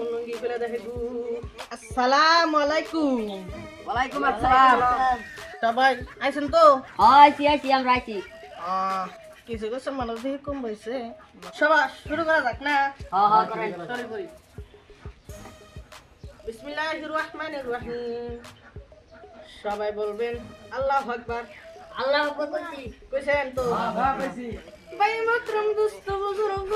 লুঙ্গি খুলে দেখে আসসালামু আলাইকুম। ওয়ালাইকুম আসসালাম। সবাই আইছেন তো? আইছি আমরা আইছি। কিছু কিছু মানুষ দেখে কম হয়েছে। সবাই শুরু করা যাক না? করেন। শুরু করি। বিসমিল্লাহির রহমানির রহিম। সবাই বলবেন আল্লাহু আকবার। আল্লাহ আকবার বলছি। কইছেন তো? ভাই মাতরম দুস্থ বুজুর্গ,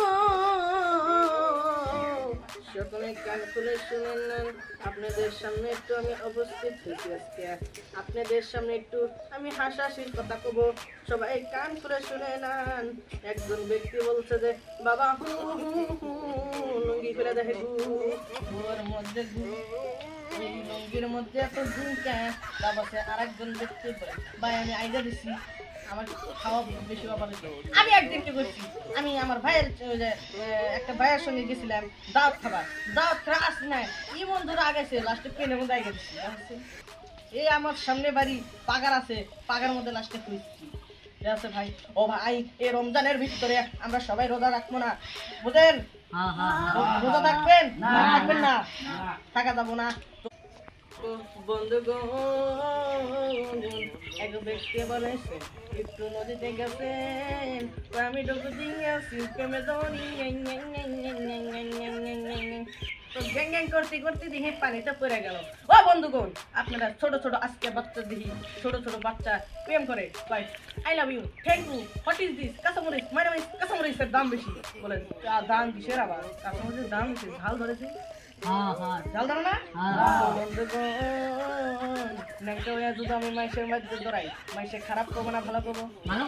সকলে কান খুলে শুনেন নেন। আপনাদের সামনে একটু আমি উপস্থিত হয়েছি আজকে। আপনাদের সামনে একটু আমি হাসাহাসির কথা কব, সবাই কান খুলে শুনে নেন। একজন ব্যক্তি বলছে যে বাবা লুঙ্গি খুলে দেখে ওর মধ্যে এই লুঙ্গির মধ্যে এত ঝুমকা। তারপর আরেকজন ব্যক্তি বলে ভাই আমি আইডিয়া দিচ্ছি, আমার খাওয়া বেশি ব্যাপার। আমি একদিন কি করছি, আমি আমার ভাইয়ের একটা ভাইয়ের সঙ্গে গেছিলাম দাওয়াত খাবার। দাওয়াত খাবার আসি না, এই বন্ধুরা আগেছে লাস্টে পেনের মধ্যে আগে দিচ্ছি। এই আমার সামনে বাড়ি পাগার আছে, পাগার মধ্যে লাস্টে খুঁজছি আছে ভাই। ও ভাই এই রমজানের ভিতরে আমরা সবাই রোজা রাখবো না, বুঝেন? রোজা থাকবেন থাকবেন না, থাকা যাবো না। বন্ধুগণ, এক ব্যক্তি বলেছে একটু নদীতে গেছেন, আমি ডুবু দিয়েছি প্রেমে দড়ি। তো গ্যাং গ্যাং করতে করতে দেখি পানিটা পড়ে গেল। ও বন্ধুগণ, আপনারা ছোট ছোট আজকে বাচ্চা দেখি ছোট ছোট বাচ্চা প্রেম করে ভাই I love you, thank you, what is this, কাঁচামরিচ মাইনামিস, কাঁচামরিচের দাম বেশি। বলে দাম কিসের আবার? কাঁচামরিচের দাম বেশি, ঝাল ধরেছে। ঝাল ধরে না? বন্ধুগণ, ন্যাংটা হইয়া যদি আমি মাইসের মধ্যে ধরাই, মাইসে খারাপ করবো না ভালো করবো? ভালো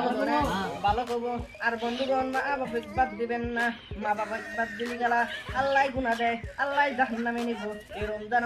করবো না, ভালো করবো। আর বন্ধুগণ, মা বাবা বাদ দিবেন না। মা বাবা বাদ দিলি গেলা আল্লাহ গুনাহ দেয়, আল্লাহ জাহান্নামে নিব। এই রমজান